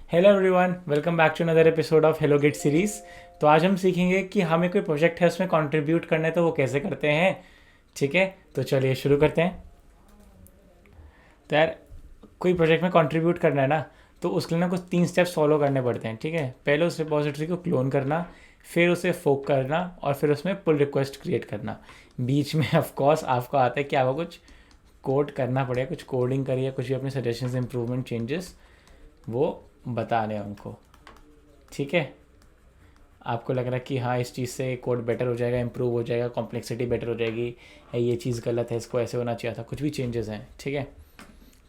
Hello everyone, welcome back to another episode of hello Git series. तो आज हम सीखेंगे कि हमें कोई प्रोजेक्ट है उसमें कंट्रीब्यूट करना है तो वो कैसे करते हैं। ठीक है, तो चलिए शुरू करते हैं। तो यार, कोई प्रोजेक्ट में कंट्रीब्यूट करना है ना, तो उसके लिए ना कुछ 3 स्टेप्स फॉलो करने पड़ते हैं। ठीक है, पहले उस रिपोजिटरी को क्लोन करना, फिर उसे फोक करना और फिर उसमें पुल रिक्वेस्ट क्रिएट करना। बीच में ऑफ कोर्स आपको आता है कि आपको कुछ कोड करना पड़ेगा, कुछ कोडिंग करिए, कुछ भी अपने सजेशंस, इंप्रूवमेंट, चेंजेस वो बताने हैं उनको। ठीक है, आपको लग रहा है कि हाँ इस चीज़ से कोड बेटर हो जाएगा, इंप्रूव हो जाएगा, कॉम्प्लेक्सिटी बेटर हो जाएगी, ये चीज़ गलत है, इसको ऐसे होना चाहिए था, कुछ भी चेंजेस हैं। ठीक है,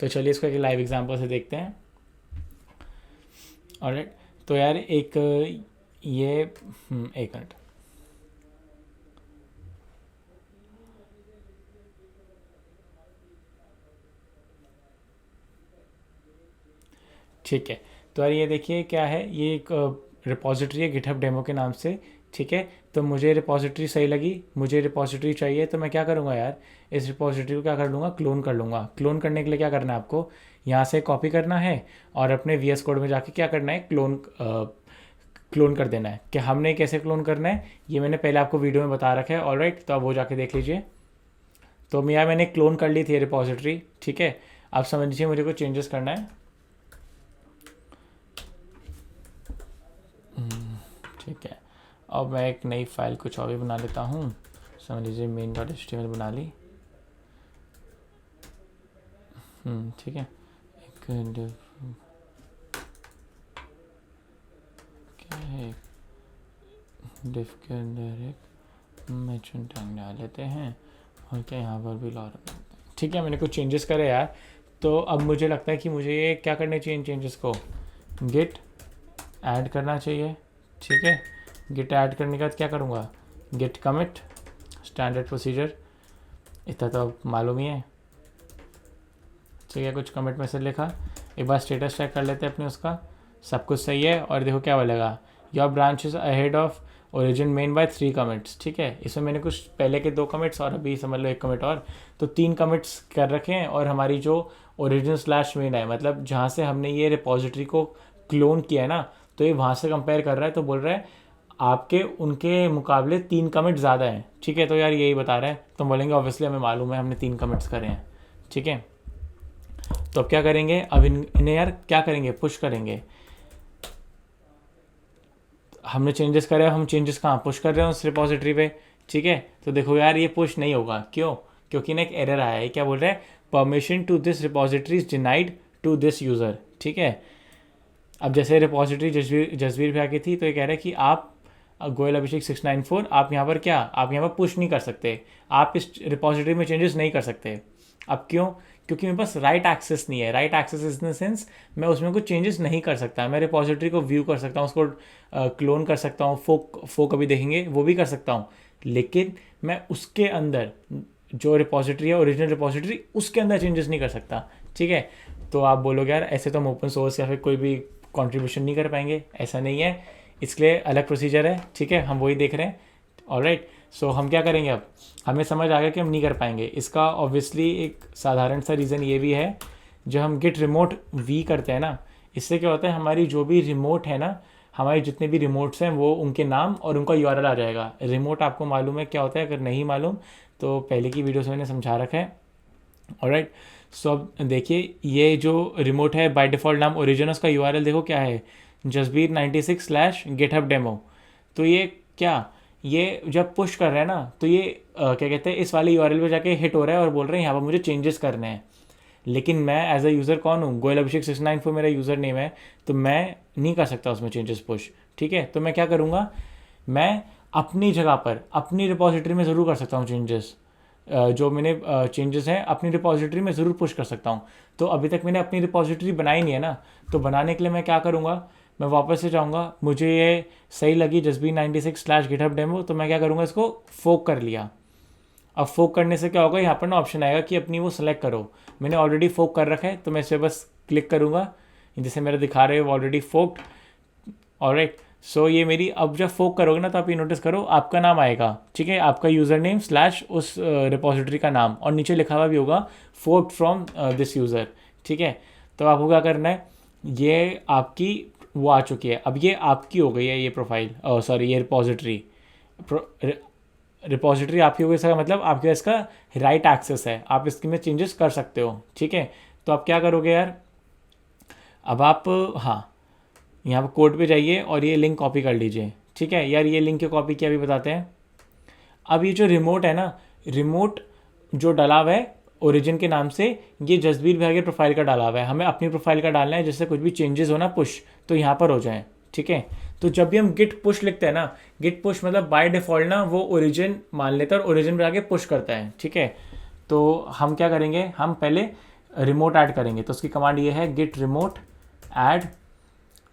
तो चलिए इसको एक लाइव एग्जांपल से देखते हैं। ऑलराइट, तो यार एक ये एक मिनट। ठीक है, तो यार ये देखिए क्या है, ये एक रिपोजिटरी है गिटहब डेमो के नाम से। ठीक है, तो मुझे रिपोजिटरी सही लगी, मुझे रिपोजिटरी चाहिए, तो मैं क्या करूँगा यार, इस रिपोजिटरी को क्या कर लूँगा, क्लोन कर लूँगा। क्लोन करने के लिए क्या करना है आपको, यहाँ से कॉपी करना है और अपने VS कोड में जाके क्या करना है, क्लोन कर देना है। कि हमने कैसे क्लोन करना है ये मैंने पहले आपको वीडियो में बता रखा है। ऑलराइट, तो अब वो जाके देख लीजिए। तो मैं यार मैंने क्लोन कर ली थी रिपोजिटरी। ठीक है, आप समझ लीजिए मुझे कुछ चेंजेस करना है। ठीक है, अब मैं एक नई फाइल कुछ और भी बना लेता हूँ। समझ लीजिए main.html बना ली। ठीक है, एक div क्या है, div के अंदर एक मेंशन टैग डाल लेते हैं और क्या यहाँ पर भी ला। ठीक है, मैंने कुछ चेंजेस करे यार। तो अब मुझे लगता है कि मुझे ये क्या करने चाहिए, इन चेंजेस को गिट ऐड करना चाहिए। ठीक है, गिट ऐड करने के बाद क्या करूँगा, गिट कमिट, स्टैंडर्ड प्रोसीजर, इतना तो मालूम ही है। ठीक है, कुछ कमिट मैसेज लिखा, एक बार स्टेटस चेक कर लेते हैं अपने उसका, सब कुछ सही है। और देखो क्या बोलेगा, your branch is ahead of origin main by 3 commits. ठीक है, इसमें मैंने कुछ पहले के 2 कमिट्स और अभी समझ लो 1 कमिट और, तो 3 कमिट्स कर रखे हैं। और हमारी जो ओरिजिन स्लैश मेन है, मतलब जहाँ से हमने ये रिपोजिटरी को क्लोन किया है ना, तो ये वहाँ से कंपेयर कर रहा है, तो बोल रहा है आपके उनके मुकाबले 3 कमिट ज़्यादा हैं। ठीक है, तो यार यही बता रहा है, तो बोलेंगे ऑब्वियसली हमें मालूम है, हमने 3 कमिट्स करे हैं। ठीक है, तो अब क्या करेंगे, अब इन्हें यार क्या करेंगे, पुश करेंगे। हमने चेंजेस करे, हम चेंजेस कहाँ पुश कर रहे हैं, उस रिपोजिटरी पे। ठीक है, तो देखो यार ये पुश नहीं होगा, क्यों, क्योंकि ना एक एरर आया है। क्या बोल रहा है, permission to this repository is denied to this user. ठीक है, अब जैसे रिपोजिटरी जसवीर भैया की थी, तो ये कह रहा है कि आप गोयल अभिषेक 694, आप यहाँ पर क्या, आप यहाँ पर पुश नहीं कर सकते, आप इस रिपोजिटरी में चेंजेस नहीं कर सकते। अब क्यों, क्योंकि मेरे पास राइट एक्सेस नहीं है। Write access in the sense मैं उसमें कुछ चेंजेस नहीं कर सकता। मैं रिपोजिटरी को व्यू कर सकता हूँ, उसको क्लोन कर सकता हूँ, फोक अभी देखेंगे वो भी कर सकता हूँ, लेकिन मैं उसके अंदर जो रिपोजिटरी है, ओरिजिनल रिपोजिटरी, उसके अंदर चेंजेस नहीं कर सकता। ठीक है, तो आप बोलोगे यार ऐसे तो हम ओपन सोर्स या फिर कोई भी कंट्रीब्यूशन नहीं कर पाएंगे, ऐसा नहीं है, इसके लिए अलग प्रोसीजर है। ठीक है, हम वही देख रहे हैं। ऑलराइट, सो हम क्या करेंगे, अब हमें समझ आ गया कि हम नहीं कर पाएंगे। इसका ऑब्वियसली एक साधारण सा रीज़न ये भी है, जो हम गिट रिमोट वी करते हैं ना, इससे क्या होता है, हमारी जो भी रिमोट है ना, हमारे जितने भी रिमोट्स हैं वो उनके नाम और उनका यूआरएल आ जाएगा। रिमोट आपको मालूम है क्या होता है, अगर नहीं मालूम तो पहले की वीडियोस में मैंने समझा रखा है। ऑलराइट, सो अब देखिए ये जो रिमोट है बाय डिफ़ॉल्ट नाम ओरिजिन, उसका यूआरएल देखो क्या है, जसबीर 96/github-demo। तो ये क्या, ये जब पुश कर रहे हैं ना, तो ये क्या कहते हैं, इस वाले यूआरएल पे जाके हिट हो रहा है और बोल रहे हैं यहाँ पर मुझे चेंजेस करने हैं। लेकिन मैं एज अ यूज़र कौन हूँ, गोयल अभिषेक 694 मेरा यूज़र नेम है, तो मैं नहीं कर सकता उसमें चेंजेस पुश। ठीक है, तो मैं क्या करूँगा, मैं अपनी जगह पर अपनी रिपोजिटरी में ज़रूर कर सकता हूँ चेंजेस। जो मैंने चेंजेस हैं अपनी रिपोजिटरी में ज़रूर पुश कर सकता हूँ। तो अभी तक मैंने अपनी रिपोजिटरी बनाई नहीं है ना, तो बनाने के लिए मैं क्या करूँगा, मैं वापस से जाऊँगा, मुझे ये सही लगी जसबीर 96/github-demo, तो मैं क्या करूँगा, इसको फोक कर लिया। अब फोक करने से क्या होगा, यहाँ पर ना ऑप्शन आएगा कि अपनी वो सेलेक्ट करो। मैंने ऑलरेडी फोक कर रखा है, तो मैं इस पर बस क्लिक करूँगा, जैसे मेरा दिखा रहे हो ऑलरेडी फोक्ड। ऑलराइट, सो ये मेरी, अब जब फोक करोगे ना, तो आप ये नोटिस करो आपका नाम आएगा। ठीक है, आपका यूज़र नेम स्लैश उस रिपोजिटरी का नाम, और नीचे लिखा हुआ भी होगा फोक्ड फ्रॉम दिस यूज़र। ठीक है, तो आपको क्या करना है, ये आपकी वो आ चुकी है, अब ये आपकी हो गई है ये प्रोफाइल, सॉरी ये रिपोजिटरी। रिपोजिटरी आपकी हो गई, इसका मतलब आपके पास इसका राइट एक्सेस है, आप इसमें चेंजेस कर सकते हो, ठीक है। तो आप क्या करोगे यार, अब आप हाँ यहाँ पर कोड पे जाइए और ये लिंक कॉपी कर लीजिए, ठीक है यार। ये लिंक की कॉपी क्या भी बताते हैं। अब ये जो रिमोट है ना, रिमोट जो डाला हुआ है ओरिजिन के नाम से, ये जसबीर भैया के प्रोफाइल का डाला हुआ है, हमें अपनी प्रोफाइल का डालना है, जिससे कुछ भी चेंजेस हो ना पुश तो यहाँ पर हो जाए, ठीक है। तो जब भी हम गिट पुश लिखते हैं ना, गिट पुश मतलब बाय डिफ़ॉल्ट ना वो ओरिजिन मान लेता है और ओरिजिन पे आके पुश करता है, ठीक है। तो हम क्या करेंगे, हम पहले रिमोट ऐड करेंगे, तो उसकी कमांड ये है गिट रिमोट ऐड,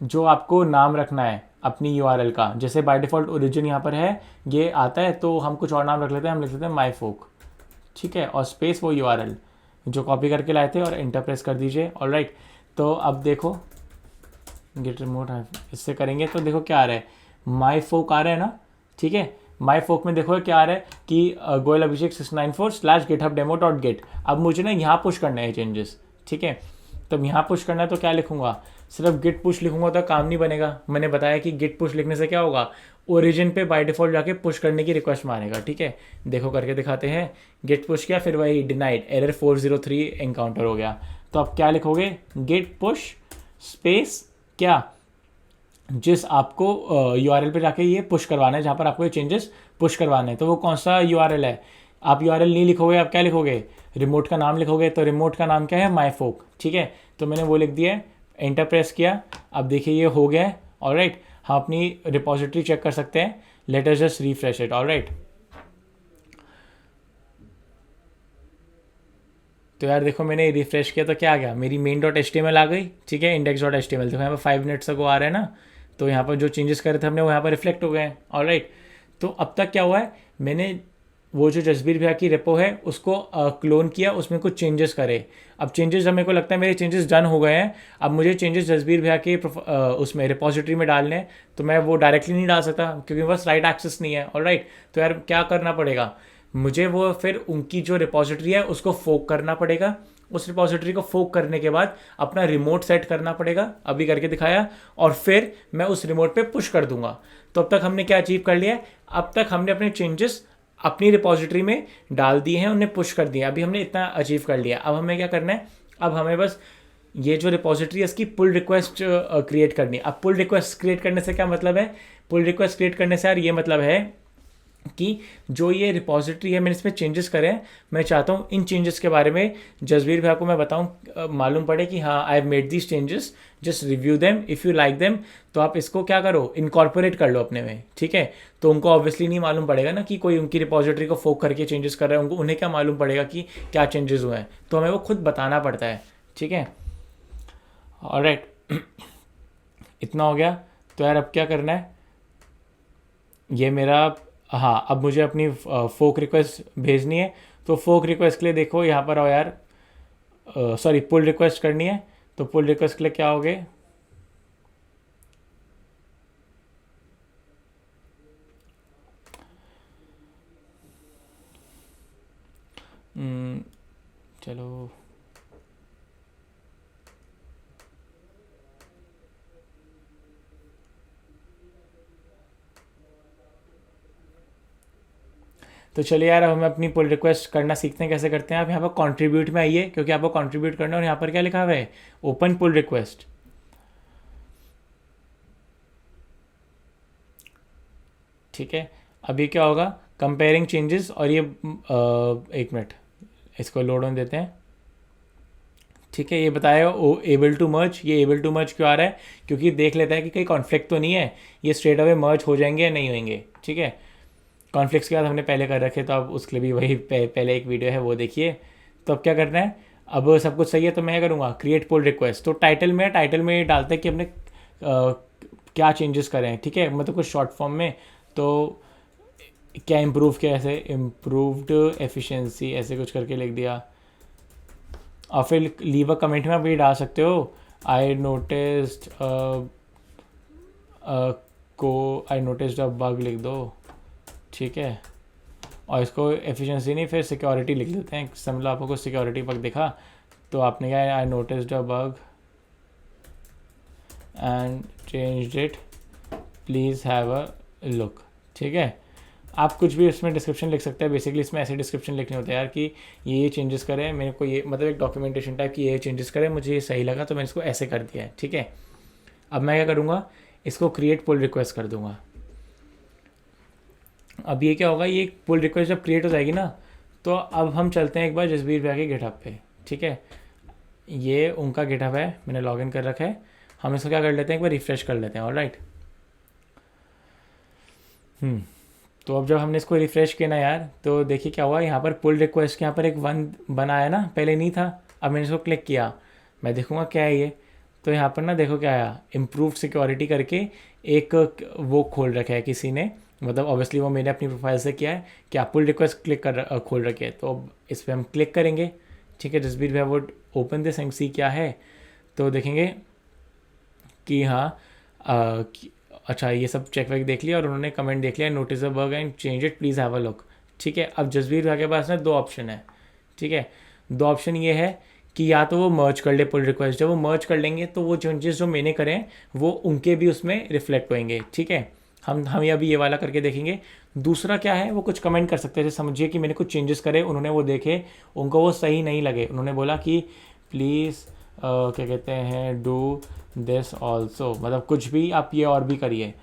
जो आपको नाम रखना है अपनी यूआरएल का, जैसे बाय डिफ़ॉल्ट ओरिजिन यहाँ पर है ये आता है, तो हम कुछ और नाम रख लेते हैं, हम लिख लेते हैं माई फोक, ठीक है, और स्पेस वो यूआरएल जो कॉपी करके लाए थे और एंटर प्रेस कर दीजिए। ऑलराइट, तो अब देखो गेट रिमोट है, इससे करेंगे तो देखो क्या आ रहा है, माई फोक आ रहा है ना, ठीक है। माई फोक में देखो क्या आ रहा है कि गोयल अभिषेक 694/githubdemo.git। अब मुझे ना यहाँ पुश करना है चेंजेस, ठीक है। तब यहाँ पुश करना है तो क्या लिखूंगा, सिर्फ गिट पुश लिखूंगा तो काम नहीं बनेगा। मैंने बताया कि गिट पुश लिखने से क्या होगा, ओरिजिन पे बाय डिफ़ॉल्ट जाके पुश करने की रिक्वेस्ट मारेगा, ठीक है। देखो करके दिखाते हैं, गिट पुश किया, फिर वही डिनाइड एरर 403 एनकाउंटर हो गया। तो अब क्या लिखोगे, गिट पुश स्पेस क्या, जिस आपको यूआरएल पे जाके ये पुश करवाना है, जहाँ पर आपको ये चेंजेस पुश करवाने हैं, तो वो कौन सा यूआरएल है। आप यूआरएल नहीं लिखोगे, आप क्या लिखोगे, रिमोट का नाम लिखोगे। तो रिमोट का नाम क्या है, माई फोक, ठीक है। तो मैंने वो लिख दिया है, एंटर प्रेस किया, अब देखिए ये हो गया है। ऑलराइट, हम अपनी रिपोजिटरी चेक कर सकते हैं, let us just refresh it. Alright, तो यार देखो मैंने रिफ्रेश किया तो क्या आ गया, मेरी main.html आ गई, ठीक है, index.html। देखो यहाँ पर 5 मिनट्स तक वो आ रहा है ना, तो यहाँ पर जो चेंजेस करे थे हमने वो यहाँ पर रिफ्लेक्ट हो गए हैं। ऑलराइट, तो अब तक क्या हुआ है, मैंने वो जो जसबीर भैया की रेपो है उसको क्लोन किया, उसमें कुछ चेंजेस करे। अब चेंजेस जब मेरे को लगता है मेरे चेंजेस डन हो गए हैं, अब मुझे चेंजेस जसबीर भैया के उसमें रिपोजिटरी में डालने हैं, तो मैं वो डायरेक्टली नहीं डाल सकता क्योंकि बस राइट एक्सेस नहीं है। ऑलराइट, तो यार क्या करना पड़ेगा मुझे, वो फिर उनकी जो रिपोजिटरी है उसको फोक करना पड़ेगा, उस रिपोजिटरी को फोक करने के बाद अपना रिमोट सेट करना पड़ेगा, अभी करके दिखाया, और फिर मैं उस रिमोट पे पुश कर दूंगा। तो अब तक हमने क्या अचीव कर लिया है, अब तक हमने अपने चेंजेस अपनी रिपोजिटरी में डाल दिए हैं, उन्हें पुश कर दिया, अभी हमने इतना अचीव कर लिया। अब हमें क्या करना है, अब हमें बस ये जो रिपोजिटरी है इसकी पुल रिक्वेस्ट क्रिएट करनी है। अब पुल रिक्वेस्ट क्रिएट करने से क्या मतलब है, पुल रिक्वेस्ट क्रिएट करने से यार ये मतलब है कि जो ये रिपोजिटरी है मैंने इसमें चेंजेस करे हैं, मैं चाहता हूँ इन चेंजेस के बारे में जसबीर भैया को मैं बताऊँ, मालूम पड़े कि हाँ I have made these changes, just review them if you like them. तो आप इसको क्या करो, इनकॉर्पोरेट कर लो अपने में, ठीक है। तो उनको ऑब्वियसली नहीं मालूम पड़ेगा ना कि कोई उनकी रिपोजिटरी को फोक करके चेंजेस कर रहा है, उनको उन्हें क्या मालूम पड़ेगा कि क्या चेंजेस हुए हैं, तो हमें वो खुद बताना पड़ता है, ठीक है। ऑलराइट, इतना हो गया। तो यार अब क्या करना है, ये मेरा, हाँ अब मुझे अपनी फोक रिक्वेस्ट भेजनी है। तो फोक रिक्वेस्ट के लिए देखो यहाँ पर आओ यार, सॉरी पुल रिक्वेस्ट करनी है। तो पुल रिक्वेस्ट के लिए क्या होगे, चलो तो चलिए यार, अब हमें अपनी पुल रिक्वेस्ट करना सीखते हैं, कैसे करते हैं। आप यहाँ पर कंट्रीब्यूट में आइए, क्योंकि आपको कंट्रीब्यूट करना है, और यहाँ पर क्या लिखा हुआ है, ओपन पुल रिक्वेस्ट, ठीक है। अभी क्या होगा, कंपेयरिंग चेंजेस, और ये एक मिनट इसको लोड ऑन देते हैं, ठीक है। ये बताएगा ओ एबल टू मर्ज, ये एबल टू मर्ज क्यों आ रहा है, क्योंकि देख लेता है कि कहीं कॉन्फ्लिक्ट तो नहीं है, ये स्ट्रेट अवे मर्ज हो जाएंगे या नहीं होंगे, ठीक है। कॉन्फ्लिक्ट्स के बाद हमने पहले कर रखे, तो अब उसके लिए भी वही पहले एक वीडियो है वो देखिए। तो अब क्या करना है, अब सब कुछ सही है तो मैं क्या करूँगा, क्रिएट पुल रिक्वेस्ट। तो टाइटल में ये डालता है कि हमने क्या चेंजेस करें हैं, ठीक है, मतलब कुछ शॉर्ट फॉर्म में। तो क्या इम्प्रूव किया, ऐसे इम्प्रूव्ड एफिशिएंसी ऐसे कुछ करके लिख दिया, और फिर लीव अ कमेंट में आप ये डाल सकते हो, आई नोटिस्ड अ बग लिख दो, ठीक है। और इसको एफिशिएंसी नहीं, फिर सिक्योरिटी लिख लेते हैं, समझ लो आपको सिक्योरिटी बग दिखा, तो आपने क्या, I noticed a bug and change it, please have a look. ठीक है, आप कुछ भी इसमें डिस्क्रिप्शन लिख सकते हैं। बेसिकली इसमें ऐसे डिस्क्रिप्शन लिखने होते हैं यार कि ये चेंजेस करें, मेरे को ये मतलब एक डॉक्यूमेंटेशन टाइप की ये चेंजेस करें, मुझे ये सही लगा तो मैंने इसको ऐसे कर दिया है। ठीक है, अब मैं क्या करूँगा, इसको क्रिएट पुल रिक्वेस्ट कर दूंगा। अब ये क्या होगा, ये पुल रिक्वेस्ट जब क्रिएट हो जाएगी ना, तो अब हम चलते हैं एक बार जसबीर भैया के गिटहब पे। ठीक है, ये उनका गिटहब है, मैंने लॉगिन कर रखा है। हम इसको क्या कर लेते हैं, एक बार रिफ्रेश कर लेते हैं। ऑलराइट, तो अब जब हमने इसको रिफ्रेश किया ना यार, तो देखिए क्या हुआ, यहाँ पर पुल रिक्वेस्ट के यहाँ पर एक वन बना है ना, पहले नहीं था। अब मैंने इसको क्लिक किया, मैं देखूँगा क्या है ये। तो यहाँ पर ना देखो क्या आया, इम्प्रूव्ड सिक्योरिटी करके एक वो खोल रखा है किसी ने, मतलब ऑब्वियसली वो मैंने अपनी प्रोफाइल से किया है कि आप पुल रिक्वेस्ट खोल रखे है। तो अब इस पर हम क्लिक करेंगे। ठीक है, जसबीर भैया वो ओपन दिस एंड सी क्या है, तो देखेंगे कि हाँ अच्छा ये सब चेक वेक देख लिया और उन्होंने कमेंट देख लिया, notice the bug and change it, please have a look. ठीक है, अब जसबीर भैया के पास ना दो ऑप्शन है। ठीक है, दो ऑप्शन ये है कि या तो वो मर्ज कर ले पुल रिक्वेस्ट, जब वो मर्ज कर लेंगे तो वो चेंजेस जो मैंने करे हैं वो उनके भी उसमें रिफ्लेक्ट होंगे। ठीक है, हम अभी ये वाला करके देखेंगे। दूसरा क्या है, वो कुछ कमेंट कर सकते हैं, जैसे समझिए कि मैंने कुछ चेंजेस करे, उन्होंने वो देखे, उनको वो सही नहीं लगे, उन्होंने बोला कि प्लीज़ क्या कहते हैं डू दिस ऑल्सो, मतलब कुछ भी आप ये और भी करिए,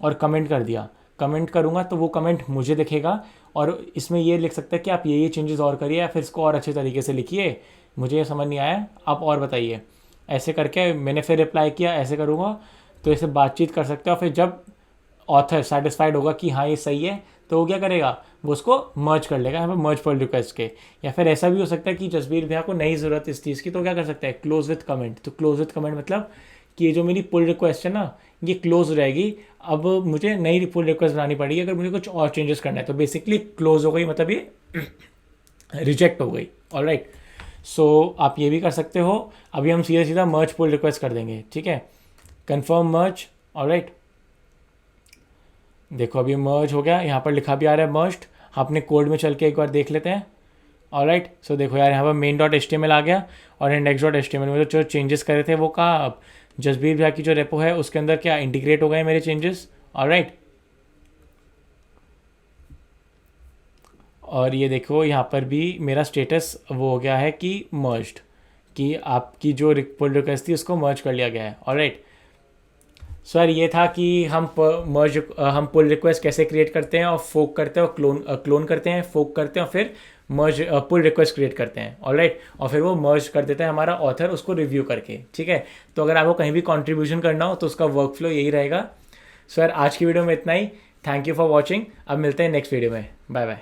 और कमेंट कर दिया। कमेंट करूँगा तो वो कमेंट मुझे दिखेगा और इसमें ये लिख सकते हैं कि आप ये चेंजेस और करिए या फिर इसको और अच्छे तरीके से लिखिए, मुझे ये समझ नहीं आया, आप और बताइए। ऐसे करके मैंने फिर रिप्लाई किया, ऐसे करूँगा तो ऐसे बातचीत कर सकते हो। फिर जब ऑथर सेटिस्फाइड होगा कि हाँ ये सही है, तो वो क्या करेगा, वो उसको मर्ज कर लेगा यहाँ पर मर्ज पुल रिक्वेस्ट के। या फिर ऐसा भी हो सकता है कि जसबीर भैया को नहीं ज़रूरत इस चीज़ की, तो क्या कर सकता है, क्लोज विथ कमेंट। तो क्लोज विथ कमेंट मतलब कि ये जो मेरी पुल रिक्वेस्ट है ना, ये क्लोज रहेगी, अब मुझे नई पुल रिक्वेस्ट बनानी पड़ेगी अगर मुझे कुछ और चेंजेस करना है। तो बेसिकली क्लोज हो गई, मतलब ये रिजेक्ट हो गई। ऑलराइट, सो आप ये भी कर सकते हो। अभी हम सीधा सीधा मर्ज पुल रिक्वेस्ट कर देंगे। ठीक है, कन्फर्म मर्ज। ऑलराइट, देखो अभी मर्ज हो गया, यहाँ पर लिखा भी आ रहा है मर्ज्ड। अपने कोड में चल के एक बार देख लेते हैं। ऑलराइट, सो देखो यार यहाँ पर main.html आ गया और index.html में जो चेंजेस करे थे वो कहाँ, अब जसबीर भैया की जो रेपो है उसके अंदर क्या इंटीग्रेट हो गए मेरे चेंजेस। ऑलराइट, और ये देखो यहाँ पर भी मेरा स्टेटस वो हो गया है कि मर्ज्ड, कि आपकी जो पुल रिक्वेस्ट थी उसको मर्ज कर लिया गया है। ऑलराइट, सर ये था कि हम हम पुल रिक्वेस्ट कैसे क्रिएट करते हैं और फोक करते हैं और क्लोन करते हैं, फोक करते हैं और फिर मर्ज पुल रिक्वेस्ट क्रिएट करते हैं। ऑलराइट, और फिर वो मर्ज कर देता है हमारा ऑथर उसको रिव्यू करके। ठीक है, तो अगर आपको कहीं भी कंट्रीब्यूशन करना हो तो उसका वर्क फ्लो यही रहेगा। सर आज की वीडियो में इतना ही, थैंक यू फॉर वॉचिंग। अब मिलते हैं नेक्स्ट वीडियो में, बाय बाय।